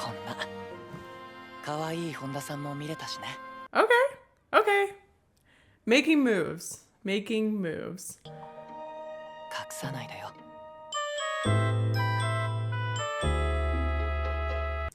Okay, okay. Making moves. Making moves.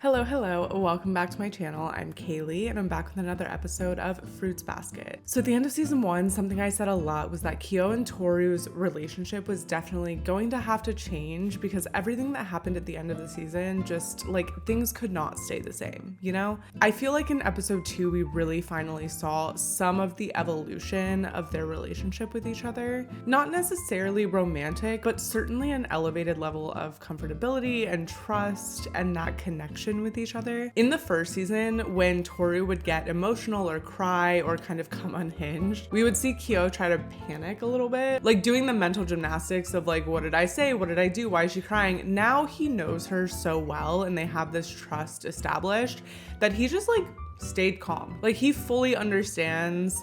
Hello, hello, welcome back to my channel. I'm Kaylee and I'm back with another episode of Fruits Basket. So at the end of season 1, something I said a lot was that Kyo and Tohru's relationship was definitely going to have to change because everything that happened at the end of the season, just like things could not stay the same, you know? I feel like in episode 2, we really finally saw some of the evolution of their relationship with each other. Not necessarily romantic, but certainly an elevated level of comfortability and trust and that connection with each other. In the first season, when Tohru would get emotional or cry or kind of come unhinged, we would see Kyo try to panic a little bit, like doing the mental gymnastics of like, what did I say? What did I do? Why is she crying? Now he knows her so well and they have this trust established that he just like stayed calm. Like he fully understands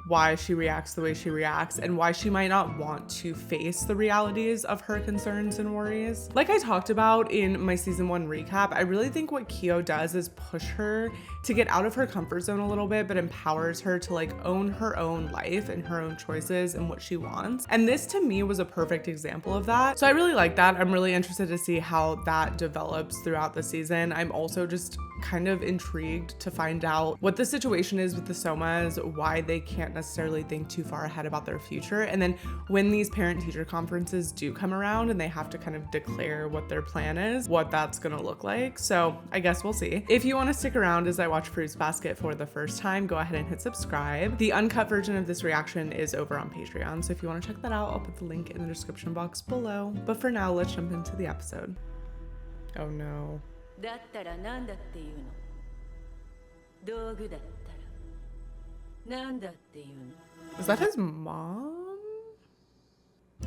why she reacts the way she reacts and why she might not want to face the realities of her concerns and worries. Like I talked about in my season 1 recap, I really think what Kyo does is push her to get out of her comfort zone a little bit, but empowers her to like own her own life and her own choices and what she wants. And this to me was a perfect example of that. So I really like that. I'm really interested to see how that develops throughout the season. I'm also just kind of intrigued to find out what the situation is with the Somas, why they can't necessarily think too far ahead about their future. And then when these parent-teacher conferences do come around and they have to kind of declare what their plan is, what that's gonna look like. So I guess we'll see. If you wanna stick around as I watch Fruits Basket for the first time, go ahead and hit subscribe. The uncut version of this reaction is over on Patreon, so if you wanna check that out, I'll put the link in the description box below. But for now, let's jump into the episode. Oh no. だったらなんだっていうの道具だったらなんだっていうの Is that his mom?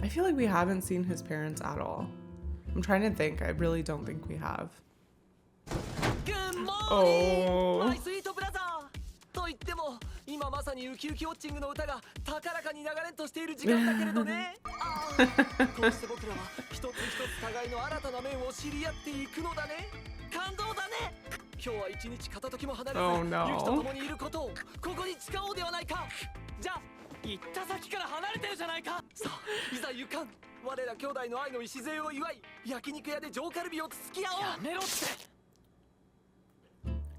I feel like we haven't seen his parents at all. I'm trying to think. I really don't think we have. Oh. と言っても今まさにウキウキウォッチングの歌が高らかに流れんとしている時間だけれどねこうして僕らは一つ一つ互いの新たな面を知り合っていくのだね感動だね今日は一日片時も離れず、ユキと共にいることをここに誓おうではないかじゃあ行った先から離れてるじゃないかさあいざ行かん我ら兄弟の愛の礎を祝い焼肉屋で上カルビをつつき合おうやめろって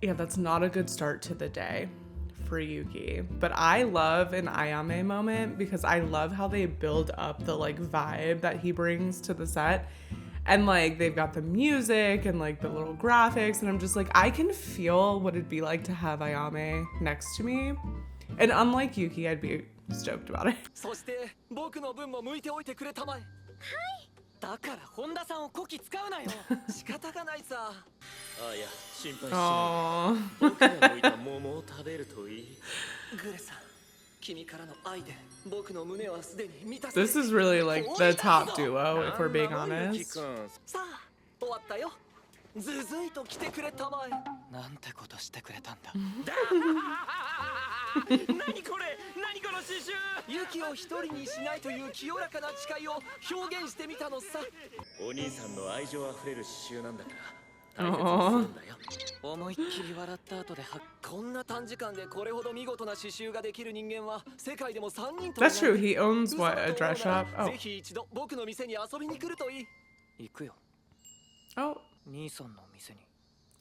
Yeah, that's not a good start to the day for Yuki. But I love an Ayame moment because I love how they build up the like vibe that he brings to the set. And like they've got the music and like the little graphics and I'm just like, I can feel what it'd be like to have Ayame next to me. And unlike Yuki, I'd be stoked about it. そして僕の分も向いておいてくれたまえ。はい。だから本田さんをこき使うなよ。仕方がないさ。あいや心配しない。僕が向いた桃を食べるといい。グレさん、君からの愛で僕の胸はすでに満たされている。 This is really like the top duo, if we're being honest. さあ、終わったよ。ずずいと来てくれたまえ。なんてことしてくれたんだ。何これ？何この刺繍？ユキを一人にしないという清らかな誓いを表現してみたのさ。お兄さんの愛情あふれる刺繍なんだから。大切にするんだよ。思いっきり笑った後でこんな短時間でこれほど見事な刺繍ができる人間は世界でも3人と。 That's true. He owns what, a dress shop? Oh. ぜひ一度僕の店に遊びに来るといい。行くよ。 Oh. 兄さんの店に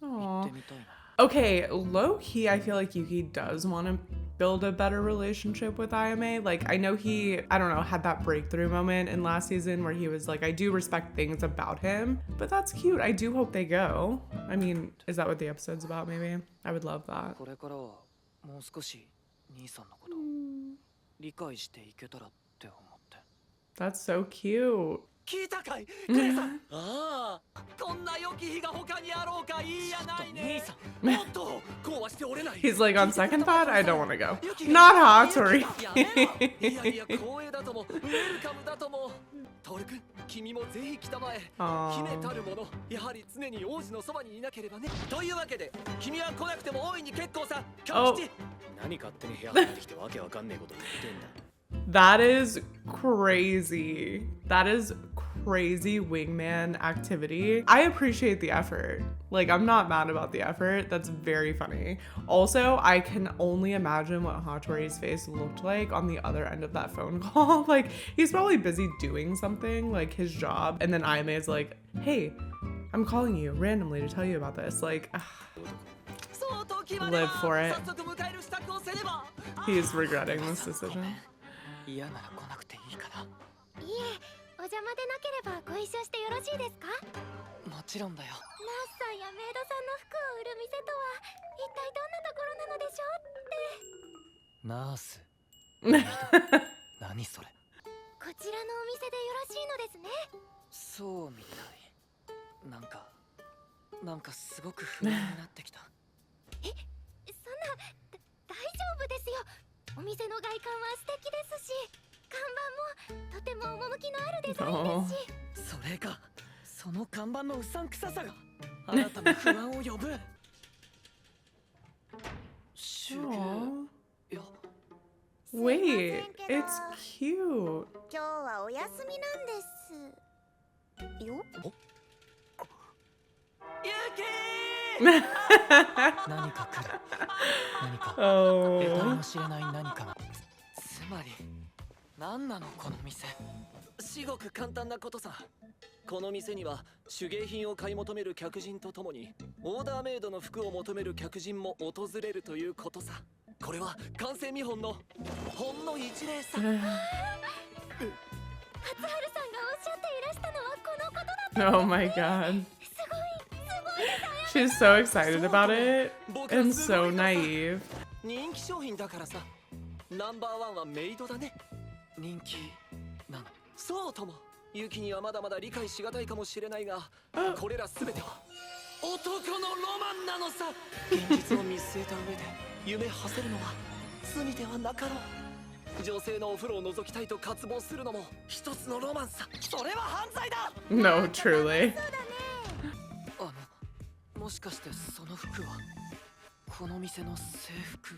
Aw. 行ってみたいな。 Okay, low key, I feel like Yuki does want to build a better relationship with Ayame. Like, I know he, I don't know, had that breakthrough moment in last season where he was like, I do respect things about him, but that's cute. I do hope they go. I mean, is that what the episode's about, maybe? I would love that. これからはもう少し兄さんのことを理解していけたらって思って。 That's so cute. 聞いたかいグレさんああこんな良き日が他にあろうかいいやないねもっとこうはしておれない He's like, on second thought, I don't want to go. Not hot, sorry. いやいや光栄だともウェルカムだともトル君君もぜひ来たまえ姫たるものやはり常に王子のそばにいなければねというわけで君は来なくても大いに結構さ今日来て何勝手に部屋入ってきてわけわかんねえこと言ってんだ That is crazy. That is crazy wingman activity. I appreciate the effort. Like, I'm not mad about the effort. That's very funny. Also, I can only imagine what Hatori's face looked like on the other end of that phone call. Like, he's probably busy doing something, like his job. And then Ayame is like, hey, I'm calling you randomly to tell you about this. Like, live for it. He's regretting this decision. 嫌なら来なくていいかな。いえ、お邪魔でなければご一緒してよろしいですか？もちろんだよ。ナースさんやメイドさんの服を売る店とは一体どんなところなのでしょうって。ナース。何それ。こちらのお店でよろしいのですね。そうみたい。なんかすごく不安になってきた。そんな、大丈夫ですよ。お店の外観は素敵ですし、看板もとても趣のあるデザインですし。それが、その看板のうさんくささが新たな不安を呼ぶ。集計、いや。Wait, it's cute. 今日はお休みなんです。よ。ユキ何か来る。何か。Oh. 得体の知れない何かが。つまり、何なのこの店。至極簡単なことさ。この店には手芸品を買い求める客人とともにオーダーメイドの服を求める客人も訪れるということさ。これは完成見本のほんの一例さ。初春さんがおっしゃっていらしたのはこのことだった。 Oh my god. すごいです。 She's so excited about it and so naive. 人気商品だからさ。ナンバーワンはメイドだね。人気なの。そうとも。ユキにはまだまだ理解しがたいかもしれないが、これらすべては男のロマンなのさ。現実を見据えた上で夢馳せるのは罪ではなかろう。女性のお風呂を覗きたいと渇望するのも一つのロマンさ。それは犯罪だ。 No, truly. もしかしてその服はこの店の制服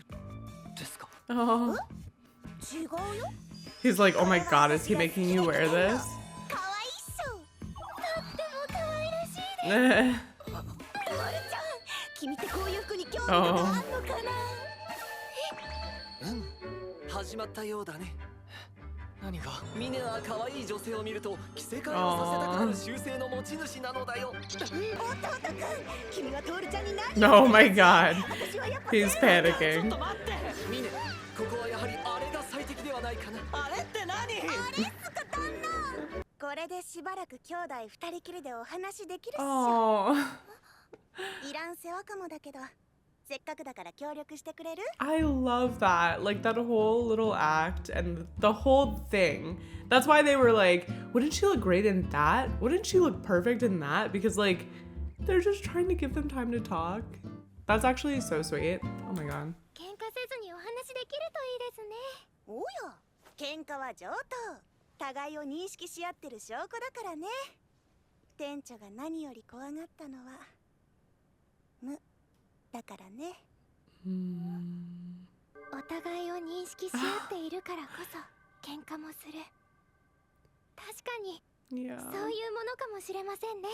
ですか？ Oh. 違うよ。 He's like, oh my god, is he making you wear this? 可愛いっしょ。とっても可愛らしいです。 Eh. まるちゃん、君ってこういう服に興味があるのかな？始まったようだね。何が？ミネは可愛い女性を見ると着せ替えをさせたくなる習性の持ち主なのだよ。弟くん、君はトールちゃんに何？ Oh my god. 私はやっぱ He's ちょっ panicking. と待って。ミネ、ここはやはりあれが最適ではないかな。あれって何？これでしばらく兄弟二人きりでお話できるっしょ。 Oh. いらん世話かもだけど、せっかくだから協力してくれる？ I love that. Like that whole little act and the whole thing. That's why they were like, wouldn't she look great in that? Wouldn't she look perfect in that? Because like they're just trying to give them time to talk. That's actually so sweet. Oh my god. 喧嘩せずにお話できるといいですね。おや、喧嘩は上等。互いを認識し合ってる証拠だからね。店長が何より怖がったのは無だからね。お互いを認識し合っているからこそ喧嘩もする。確かに Yeah. そういうものかもしれませんね。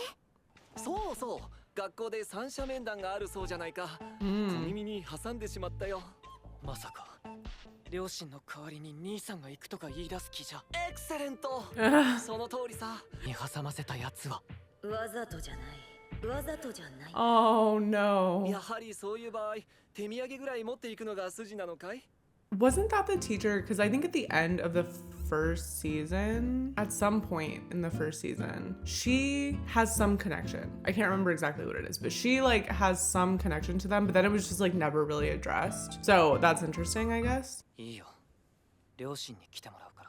そうそう。学校で三者面談があるそうじゃないか。小耳に挟んでしまったよ。まさか両親の代わりに兄さんが行くとか言い出す気じゃ。エクセレント。その通りさ。に挟ませたやつはわざとじゃない。わざとじゃない。 Oh no. やはりそういう場合、手土産ぐらい持っていくのが筋なのかい？ Wasn't that the teacher? Because I think at the end of the first season, at some point in the first season, she has some connection. I can't remember exactly what it is, but she like has some connection to them, but then it was just like never really addressed. So that's interesting, I guess. いいよ。両親に来てもらうか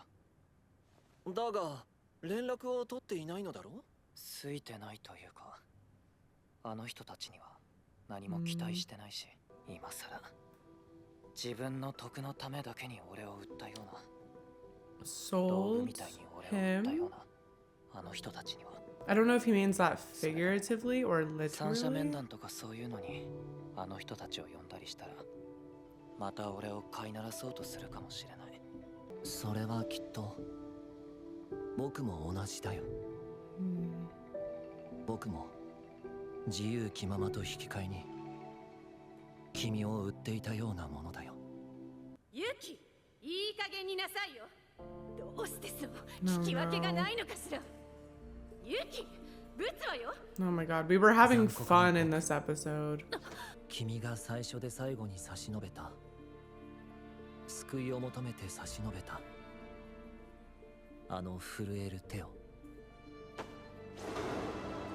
ら。だが連絡を取っていないのだろう？ついてないというか、あの人たちには何も期待してないし、今さら自分の得のためだけに俺を売ったような、道具 Sold みたいに俺を売ったよ him. うなあの人たちには。 I don't know if he means that figuratively or 三者 literally. 面談とかそういうのにあの人たちを呼んだりしたら、また俺を飼いならそうとするかもしれない。それはきっと僕も同じだよ。僕も自由気ままと引き換えに君を売っていたようなものだよ。ユキ、いい加減になさいよ。どうしてそう引き分けがないのかしら。ユキ、ブツはよ。 Oh my god, we were having fun in this episode. 君が最初で最後に差し伸べた、救いを求めて差し伸べたあの震える手を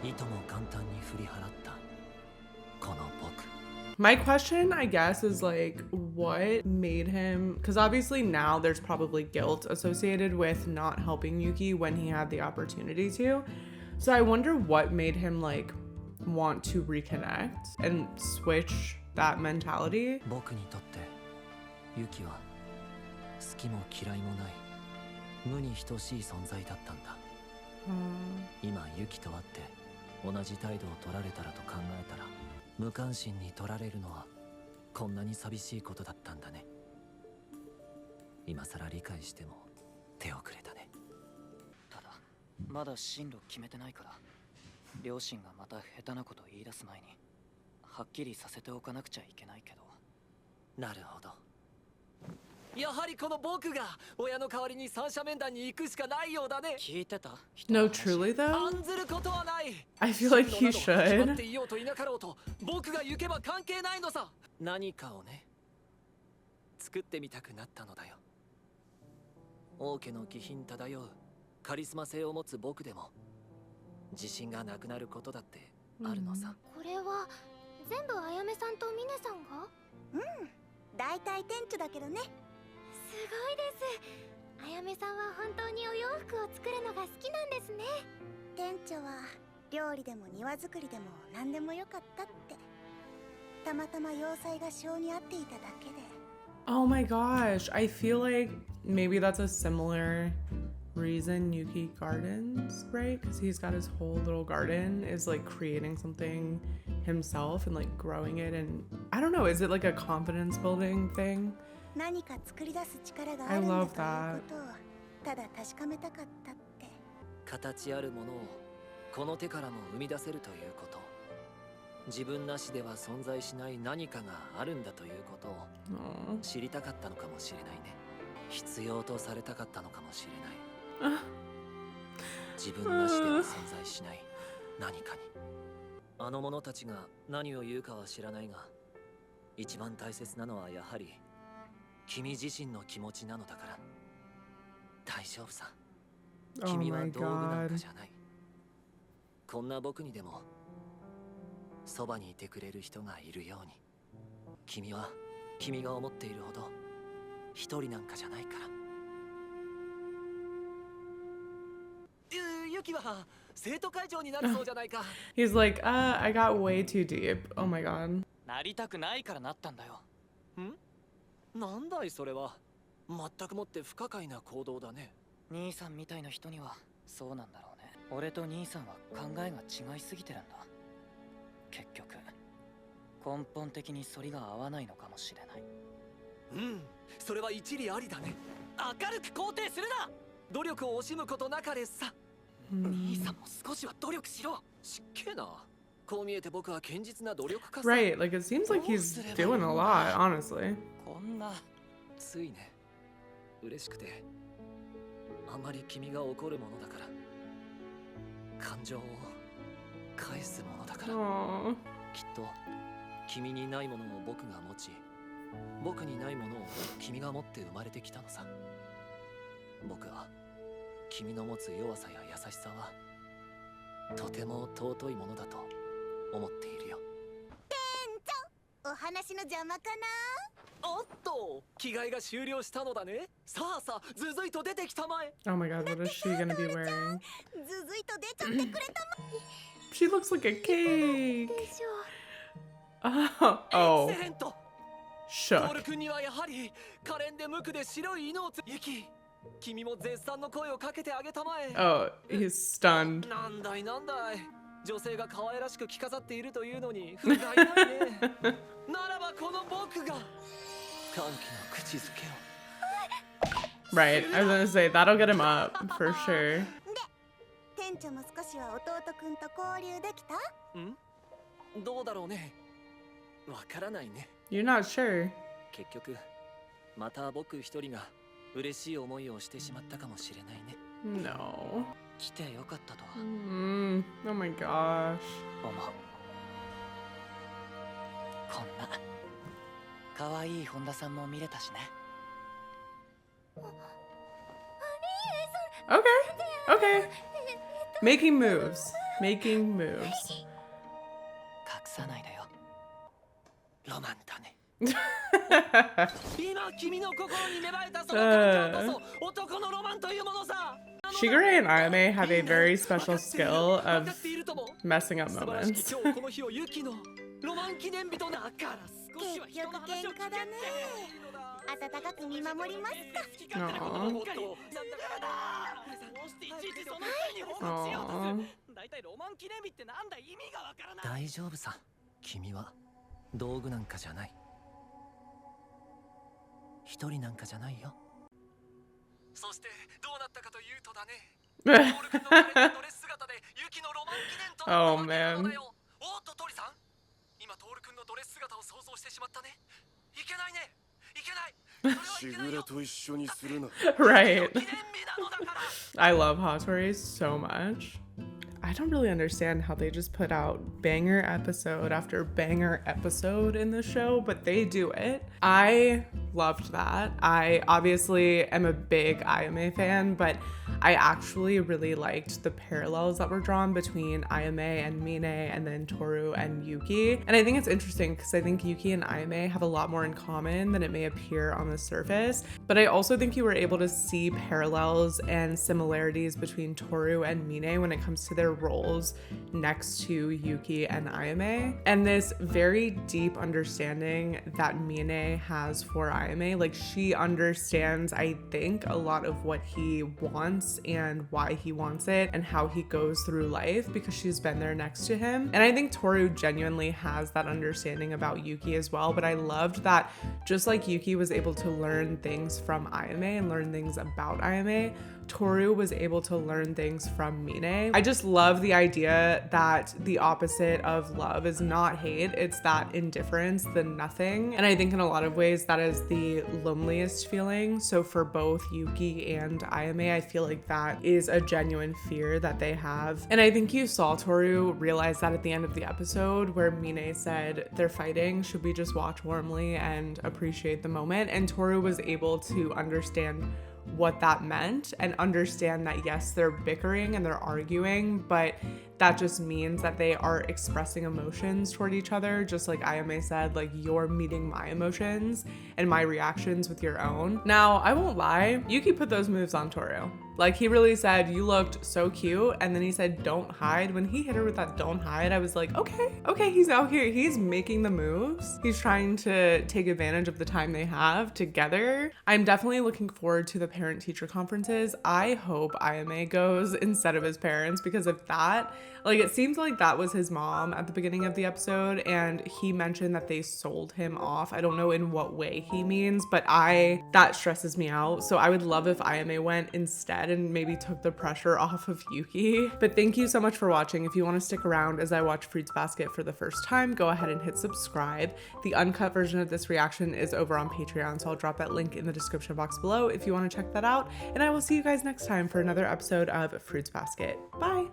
いとも簡単に振り払ったこの僕。 My question, I guess, is like, what made him? Because obviously now there's probably guilt associated with not helping Yuki when he had the opportunity to. So I wonder what made him like want to reconnect and switch that mentality. 僕にとってユキは好きも嫌いもない無に等しい存在だったんだ。今ユキと会って同じ態度を取られたらと考えたら無関心に取られるのはこんなに寂しいことだったんだね。今さら理解しても手遅れだね。ただまだ進路決めてないから両親がまた下手なこと言い出す前にはっきりさせておかなくちゃいけないけど。なるほど。やはりこの僕が親の代わりに三者面談に行くしかないようだね。聞いてた？ No, truly though? 案ずることはない。 I feel like he 決まっ should. ていようといなかろうと僕が行けば関係ないのさ。何かをね作ってみたくなったのだよ。王家の気品漂うカリスマ性を持つ僕でも自信がなくなることだってあるのさ。これは全部あやめさんとミネさんが？大体店長だけどね。すごいです。あやめさんは本当にお洋服を作るのが好きなんですね。店長は料理でも庭作りでも何でもよかったって。たまたま要塞が性に合っていただけで。 Oh my gosh, I feel like maybe that's a similar reason Yuki gardens, right? Because he's got his whole little garden is like creating something himself and like growing it, and I don't know, is it like a confidence building thing? 何か作り出す力があるんだということをただ確かめたかったって。形あるものをこの手からも生み出せるということ、自分なしでは存在しない何かがあるんだということを知りたかったのかもしれないね。必要とされたかったのかもしれない。自分なしでは存在しない何かに。あの者たちが何を言うかは知らないが、一番大切なのはやはり君自身の気持ちなのだから。大丈夫さ。君は道具なんかじゃない。こんな僕にでもそばにいてくれる人がいるように。君は君が思っているほど一人なんかじゃないから。ユキは生徒会長になるそうじゃないか。He's like, I got way too deep. Oh my god. なりたくないからなったんだよ。なんだいそれは。全くもって不可解な行動だね。兄さんみたいな人にはそうなんだろうね。俺と兄さんは考えが違いすぎてるんだ。結局根本的に反りが合わないのかもしれない。それは一理ありだね。明るく肯定するな。努力を惜しむことなかれさ。兄さんも少しは努力しろ。しっけえな。こう見えて僕は堅実な努力家さ。 Right, like it seems like he's doing a lot, honestly. こんなついね、嬉しくてあまり君が怒るものだから、感情を返すものだから。 Aww. きっと君にないものを僕が持ち、僕にないものを君が持って生まれてきたのさ。僕は君の持つ弱さや優しさはとても尊いものだと思っているよ。店長、お話の邪魔かな？おっと、着替えが終了したのだね。さあさあ、ずずいと出てきたまえ。 Oh my god, what is she gonna be wearing? ずずいと出ちゃってくれたまえ。 She looks like a cake. でしょ。Oh, エクセレント。トール shook. 君にはやはり可憐で無垢で白い犬をユキ、君も絶賛の声をかけてあげたまえ。 Oh, he's stunned. なんだいなんだい。女性が可愛らしく着飾っているというのに不甲斐ないね。ならばこの僕が歓喜の口づけを。 Right, I was gonna say that'll get him up for sure. で、店長も少しちは弟くんと交流できた？どうだろうね。わからないね。 You're not sure. 結局また僕一人が嬉しい思いをしてしまったかもしれないね。 No. 来てよかったとは Oh my gosh. 思う。こんな可愛い本田さんも見れたしね。 Okay. Okay. Making moves. Making moves. 隠さないでよ。ロマンだね。今君の心に芽生えたその感情こそ男のロマンというものさ。 Shigure and Ayame have a very special skill of 分かっているとも。 messing up 素晴らしき moments. 今日この日をユキのロマン記念日とだから少しは人の話を聞けって。温かく見守りますか。 Aww. どうしていちいちその人に報告しようとする。大体ロマン記念日ってなんだ、意味がわからない。大丈夫さ。君は道具なんかじゃない。一人なんかじゃないよ。そしてどうなったかというとだね。トール君の彼のドレス姿でユキのロマン記念と Oh man. おっとトリさん、今トール君のドレス姿を想像してしまったね。いけないね。いけない。しぐれと一緒にするな。 Right. 記念日なのだから。 I love Hatori so much. I don't really understand how they just put out banger episode after banger episode in the show, but they do it. I loved that. I obviously am a big Ayame fan, but I actually really liked the parallels that were drawn between Ayame and Mine and then Tohru and Yuki. And I think it's interesting because I think Yuki and Ayame have a lot more in common than it may appear on the surface. But I also think you were able to see parallels and similarities between Tohru and Mine when it comes to their roles next to Yuki and Ayame. And this very deep understanding that Mine has for Ayame, like she understands, I think, a lot of what he wants and why he wants it and how he goes through life because she's been there next to him. And I think Tohru genuinely has that understanding about Yuki as well, but I loved that just like Yuki was able to learn things from Ayame and learn things about Ayame, Tohru was able to learn things from Mine. I just love the idea that the opposite of love is not hate, it's that indifference, the nothing. And I think in a lot of ways that is the loneliest feeling. So for both Yuki and Ayame, I feel like that is a genuine fear that they have. And I think you saw Tohru realize that at the end of the episode where Mine said, they're fighting, should we just watch warmly and appreciate the moment? And Tohru was able to understand what that meant and understand that yes, they're bickering and they're arguing, but that just means that they are expressing emotions toward each other. Just like Ayame said, like you're meeting my emotions and my reactions with your own. Now, I won't lie, Yuki put those moves on Tohru. Like he really said, you looked so cute. And then he said, don't hide. When he hit her with that don't hide, I was like, okay, he's out here. He's making the moves. He's trying to take advantage of the time they have together. I'm definitely looking forward to the parent-teacher conferences. I hope Ayame goes instead of his parents, because if that, like it seems like that was his mom at the beginning of the episode and he mentioned that they sold him off. I don't know in what way he means, but that stresses me out. So I would love if Ayame went instead and maybe took the pressure off of Yuki. But thank you so much for watching. If you want to stick around as I watch Fruits Basket for the first time, go ahead and hit subscribe. The uncut version of this reaction is over on Patreon, so I'll drop that link in the description box below if you want to check that out. And I will see you guys next time for another episode of Fruits Basket. Bye!